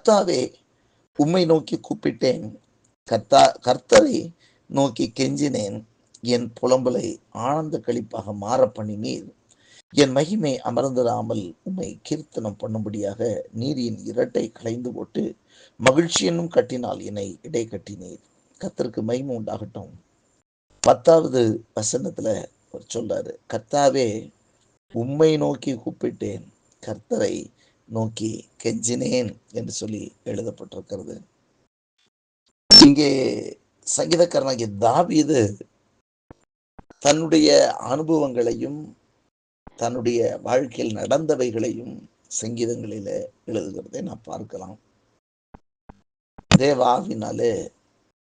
கர்த்தாவே உம்மை நோக்கி கூப்பிட்டேன், கர்த்தரை நோக்கி கெஞ்சினேன், என் புலம்பலை ஆனந்த களிப்பாக மாற பண்ணினீர். என் மகிமை அமர்ந்திராமல் உம்மை கீர்த்தனம் பண்ணும்படியாக நீர் என் இரட்டை களைந்து போட்டு மகிழ்ச்சி என்னும் கட்டினால் என்னை இடை கட்டினீர். கர்த்தருக்கு மகிமை உண்டாகட்டும். 10வது வசனத்துல சொல்றாரு, கர்த்தாவே உம்மை நோக்கி கூப்பிட்டேன், கர்த்தரை நோக்கி கெஞ்சினேன் என்று சொல்லி எழுதப்பட்டிருக்கிறது. இங்கே சங்கீதக்காரனாகிய தாவீது தன்னுடைய அனுபவங்களையும் தன்னுடைய வாழ்க்கையில் நடந்தவைகளையும் சங்கீதங்களில எழுதுகிறதை நாம் பார்க்கலாம். தேவாவினாலே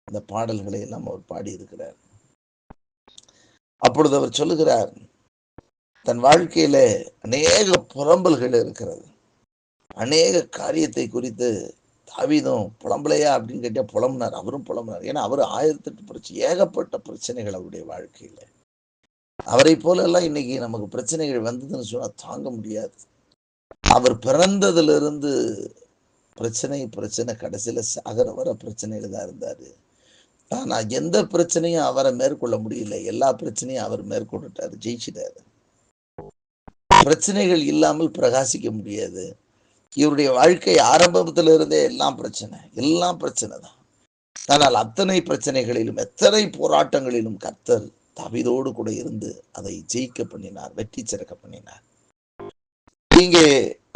இந்த பாடல்களை எல்லாம் அவர் பாடியிருக்கிறார். அப்பொழுது அவர் சொல்லுகிறார், தன் வாழ்க்கையில அநேக புலம்பல்கள் இருக்கிறது, அநேக காரியத்தை குறித்து தாவீதும் புலம்பலையா அப்படின்னு கேட்டா புலம்பினார். அவரும் புலம்பினார். ஏன்னா அவர் 1008 பிரச்சனை, ஏகப்பட்ட பிரச்சனைகள் அவருடைய வாழ்க்கையில. அவரை போல எல்லாம் இன்னைக்கு நமக்கு பிரச்சனைகள் வந்ததுன்னு சொன்னா தாங்க முடியாது. அவர் பிறந்ததிலிருந்து பிரச்சனை கடைசியில சாகர வர பிரச்சனையில தான் இருந்தாரு. ஆனா எந்த பிரச்சனையும் அவரை மேற்கொள்ள முடியல. எல்லா பிரச்சனையும் அவர் மேற்கொண்டுட்டாரு, ஜெயிச்சிட்டாரு. பிரச்சனைகள் இல்லாமல் பிரகாசிக்க முடியாது. இவருடைய வாழ்க்கை ஆரம்பத்திலிருந்தே எல்லாம் பிரச்சனை தான். ஆனால் அத்தனை பிரச்சனைகளிலும் எத்தனை போராட்டங்களிலும் கர்த்தர் தாவீதோடு கூட இருந்து அதை ஜெயிக்க பண்ணினார், வெற்றி சிறக்க பண்ணினார். இங்கே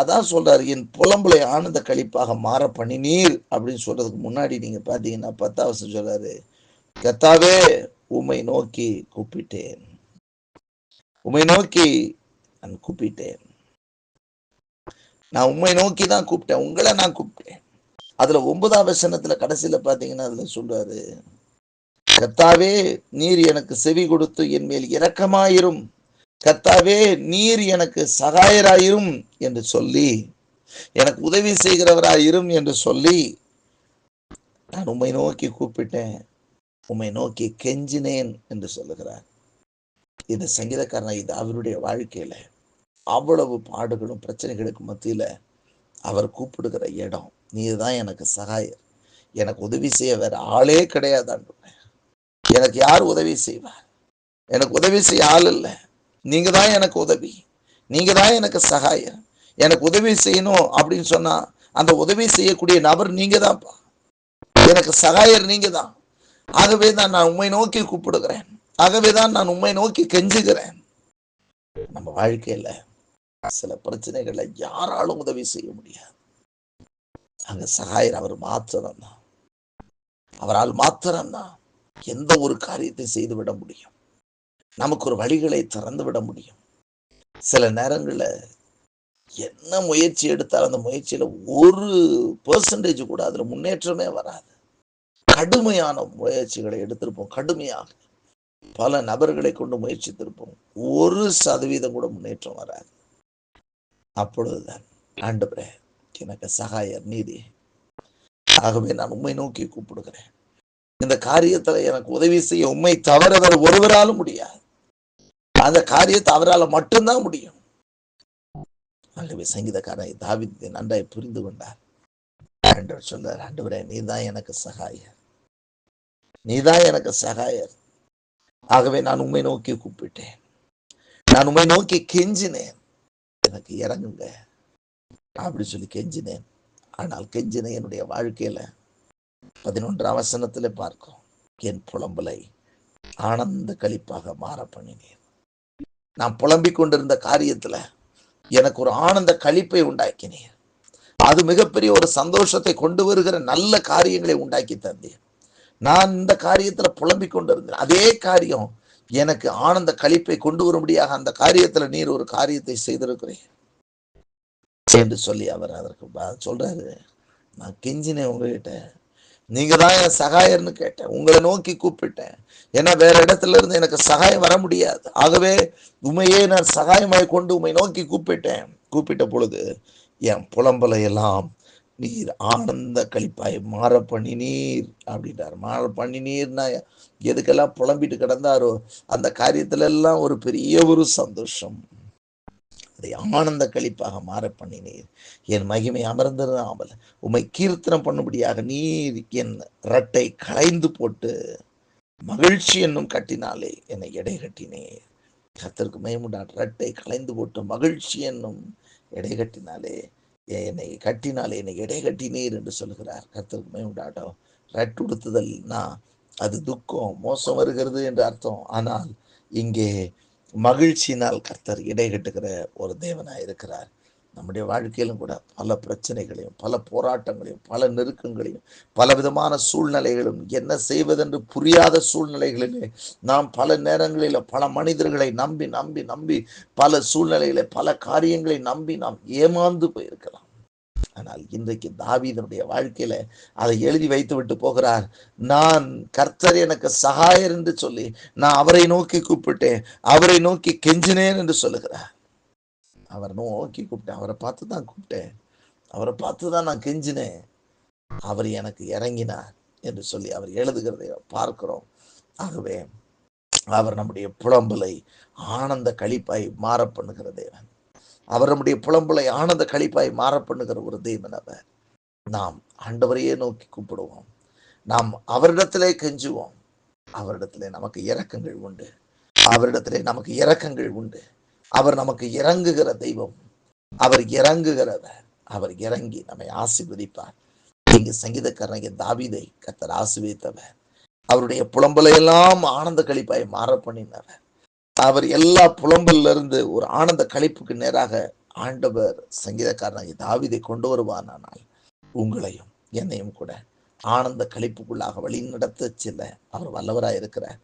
அதான் சொல்றாரு, என் புலம்பலை ஆனந்த களிப்பாக மாற பண்ணினீர் அப்படின்னு சொல்றதுக்கு முன்னாடி நீங்க பாத்தீங்கன்னா 10வது சொல்றாரு, கர்த்தாவே உம்மை நோக்கி கூப்பிட்டேன், உம்மை நோக்கி நான் கூப்பிட்டேன். நான் உம்மை நோக்கி தான் கூப்பிட்டேன், உங்களை நான் கூப்பிட்டேன். அதுல 9வது வசனத்துல கடைசியில பாத்தீங்கன்னா அதுல சொல்றாரு, கர்த்தாவே நீர் எனக்கு செவி கொடுத்து என் மேல் இரக்கமாயிரும், கர்த்தாவே நீர் எனக்கு சகாயராயிரும் என்று சொல்லி, எனக்கு உதவி செய்கிறவராயிரும் என்று சொல்லி, நான் உம்மை நோக்கி கூப்பிட்டேன், உம்மை நோக்கி கெஞ்சினேன் என்று சொல்லுகிறார். இந்த சங்கீதக்காரன் இது அவருடைய வாழ்க்கையில அவ்வளவு பாடுகளும் பிரச்சனைகளுக்கு மத்தியில அவர் கூப்பிடுகிற இடம், நீர் தான் எனக்கு சகாயர், எனக்கு உதவி செய்ய வேற ஆளே கிடையாது, எனக்கு யார் உதவி செய்வார், எனக்கு உதவி செய்ய ஆள் இல்லை, நீங்க தான் எனக்கு உதவி, நீங்க தான் எனக்கு சகாயம், எனக்கு உதவி செய்யணும் அப்படின்னு சொன்னா அந்த உதவி செய்யக்கூடிய நபர் நீங்க தான்ப்பா, எனக்கு சகாயர் நீங்க தான். ஆகவே தான் நான் உம்மை நோக்கி கூப்பிடுகிறேன், ஆகவே தான் நான் உம்மை நோக்கி கெஞ்சுகிறேன். நம்ம வாழ்க்கையில சில பிரச்சனைகளை யாராலும் உதவி செய்ய முடியாது. அங்க சகாயர் அவர் மாத்திரம்தான், அவரால் மாத்திரம்தான் எந்த ஒரு காரியத்தை செய்து விட முடியும், நமக்கு ஒரு வழிகளை திறந்து விட முடியும். சில நேரங்கள்ல என்ன முயற்சி எடுத்தாலும் அந்த முயற்சியில 1% கூட அதுல முன்னேற்றமே வராது. கடுமையான முயற்சிகளை எடுத்திருப்போம், கடுமையாக பல நபர்களை கொண்டு முயற்சித்திருப்போம், 1% கூட முன்னேற்றம் வராது. அப்பொழுதுதான் ஆண்டவரே எனக்கு சகாயர் நீதி, ஆகவே நான் உம்மை நோக்கி கூப்பிடுகிறேன், இந்த காரியத்துல எனக்கு உதவி செய்ய உம்மை தவிர வேற ஒருவராலும் முடியாது, அந்த காரியத்தை அவரால் மட்டும்தான் முடியும். ஆகவே சங்கீதக்காரன் தாவீது நன்றாய் புரிந்து கொண்டார். ஆண்டவர் சொல்றார், ஆண்டவரே நீதான் எனக்கு சகாயர், நீதான் எனக்கு சகாயர், ஆகவே நான் உம்மை நோக்கி கூப்பிட்டேன், நான் உம்மை நோக்கி கெஞ்சினேன், எனக்கு இறங்குங்க அப்படி சொல்லி கெஞ்சினேன். ஆனால் கெஞ்சின என்னுடைய வாழ்க்கையில 11ஆம் வசனத்திலே பார்க்கிறோம், என் புலம்பலை ஆனந்த களிப்பாக மாற பண்ணினேன். நான் புலம்பிக் கொண்டிருந்த காரியத்துல எனக்கு ஒரு ஆனந்த களிப்பை உண்டாக்கினேன். அது மிகப்பெரிய ஒரு சந்தோஷத்தை கொண்டு வருகிற நல்ல காரியங்களை உண்டாக்கி தந்தேன். நான் இந்த காரியத்துல புலம்பிக் கொண்டிருந்தேன், அதே காரியம் எனக்கு ஆனந்த களிப்பை கொண்டு வரும்படியாக அந்த காரியத்துல நீர் ஒரு காரியத்தை செய்திருக்கிறேன் என்று சொல்லி அவர் அதற்கு சொல்றாரு, நான் கெஞ்சினேன் உங்ககிட்ட, நீங்க தான் என் சகாயர்னு கேட்டேன், உங்களை நோக்கி கூப்பிட்டேன், ஏன்னா வேற இடத்துல இருந்து எனக்கு சகாயம் வர முடியாது, ஆகவே உண்மையே நான் சகாயமாய் கொண்டு உண்மை நோக்கி கூப்பிட்டேன். கூப்பிட்ட பொழுது என் புலம்பலை எல்லாம் நீர் ஆனந்த களிப்பாய் மாற பண்ணினீர் அப்படின்றார். மாற பண்ணினீர்னா எதுக்கெல்லாம் புலம்பிட்டு கிடந்தாரோ அந்த காரியத்துல எல்லாம் ஒரு பெரிய ஒரு சந்தோஷம், அதை ஆனந்த களிப்பாக மாற பண்ணினீர். என் மகிமை அமர்ந்திராமல் உம்மை கீர்த்தனம் பண்ணும்படியாக நீர் என் இரட்டை களைந்து போட்டு மகிழ்ச்சி என்னும் கட்டினாலே என்னை எடை கட்டினீர். கர்த்தருக்கு மகிமையுண்டாகட்டும். இரட்டை களைந்து போட்டு மகிழ்ச்சி என்னும் எடை கட்டினாலே என்னை எடை கட்டினீர் என்று சொல்கிறார். கர்த்தருக்கு மகிமையுண்டாகட்டும். ரட்டுடுத்துதல்னா அது துக்கம், மோசம் வருகிறது என்று அர்த்தம். ஆனால் இங்கே மகிழ்ச்சியினால் கர்த்தர் இடை கட்டுகிற ஒரு தேவனாய் இருக்கிறார். நம்முடைய வாழ்க்கையிலும் கூட பல பிரச்சனைகளையும், பல போராட்டங்களையும், பல நெருக்கங்களையும், பல விதமான சூழ்நிலைகளும், என்ன செய்வதென்று புரியாத சூழ்நிலைகளிலே நாம் பல நேரங்களில் பல மனிதர்களை நம்பி நம்பி நம்பி பல சூழ்நிலைகளை, பல காரியங்களை நம்பி நாம் ஏமாந்து போயிருக்கலாம். ஆனால் இன்றைக்கு தாவீதனுடைய வாழ்க்கையில அதை எழுதி வைத்து விட்டு போகிறார். நான் கர்த்தர் எனக்கு சகாயர் என்று சொல்லி நான் அவரை நோக்கி கூப்பிட்டேன், அவரை நோக்கி கெஞ்சினேன் என்று சொல்லுகிறார். அவர் நோக்கி கூப்பிட்டேன், அவரை பார்த்து தான் கூப்பிட்டேன், அவரை பார்த்து தான் நான் கெஞ்சினேன், அவர் எனக்கு இறங்கினார் என்று சொல்லி அவர் எழுதுகிறதை பார்க்கிறோம். ஆகவே அவர் நம்முடைய புலம்பலை ஆனந்த களிப்பாய் மாற பண்ணுகிற தேவன். அவர் நம்முடைய புலம்பலை ஆனந்த களிப்பாய் மாற பண்ணுகிற ஒரு தேவன் அவர். நாம் ஆண்டவரையே நோக்கி கூப்பிடுவோம், நாம் அவரிடத்திலே கெஞ்சுவோம். அவரிடத்திலே நமக்கு இரக்கங்கள் உண்டு, அவரிடத்திலே நமக்கு இரக்கங்கள் உண்டு. அவர் நமக்கு இறங்குகிற தெய்வம், அவர் இறங்குகிறவர். அவர் இறங்கி நம்மை ஆசீர்வதிப்பார். இங்கு சங்கீதக்காரனாகிய தாவீதை கர்த்தர் ஆசீர்வதித்தவர். அவருடைய புலம்பலை எல்லாம் ஆனந்த களிப்பாய் மாற பண்ணினவர். அவர் எல்லா புலம்பல்ல இருந்து ஒரு ஆனந்த களிப்புக்கு நேராக ஆண்டவர் சங்கீதக்காரனாகிய தாவீதை கொண்டு வருவானால் உங்களையும் என்னையும் கூட ஆனந்த களிப்புக்குள்ளாக வழி நடத்த செல்ல அவர் வல்லவராய் இருக்கிறார்.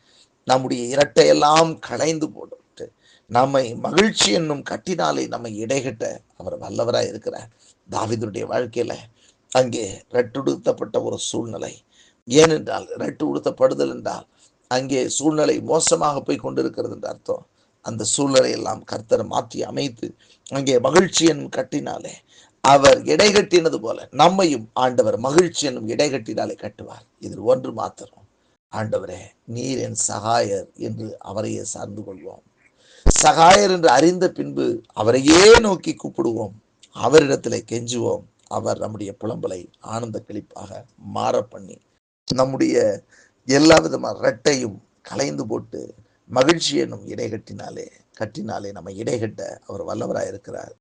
நம்முடைய இரட்டையெல்லாம் களைந்து போட்டு நம்மை மகிழ்ச்சி என்னும் கட்டினாலே நம்மை இடைகட்ட அவர் வல்லவராய் இருக்கிறார். தாவீதுடைய வாழ்க்கையில அங்கே ரட்டுடுத்தப்பட்ட ஒரு சூழ்நிலை. ஏனென்றால் ரட்டு உடுத்தப்படுதல் என்றால் அங்கே சூழ்நிலை மோசமாக போய் கொண்டிருக்கிறது என்று அர்த்தம். அந்த சூழ்நிலை எல்லாம் கர்த்தர் மாற்றி அமைத்து அங்கே மகிழ்ச்சி என்னும் கட்டினாலே அவர் இடை கட்டினது போல நம்மையும் ஆண்டவர் மகிழ்ச்சி என்னும் இடை கட்டினாலே கட்டுவார். இதில் ஒன்று மாத்திரம், ஆண்டவரே நீர் என் சகாயர் என்று அவரையே சார்ந்து கொள்வோம். சகாயர் என்று அறிந்த பின்பு அவரையே நோக்கி கூப்பிடுவோம், அவரிடத்திலே கெஞ்சுவோம். அவர் நம்முடைய புலம்பலை ஆனந்த களிப்பாக மாற பண்ணி நம்முடைய எல்லா விதமான ரெட்டையும் களைந்து போட்டு மகிழ்ச்சி என்னும் கட்டினாலே நம்ம இடைகட்ட அவர் வல்லவராய் இருக்கிறார்.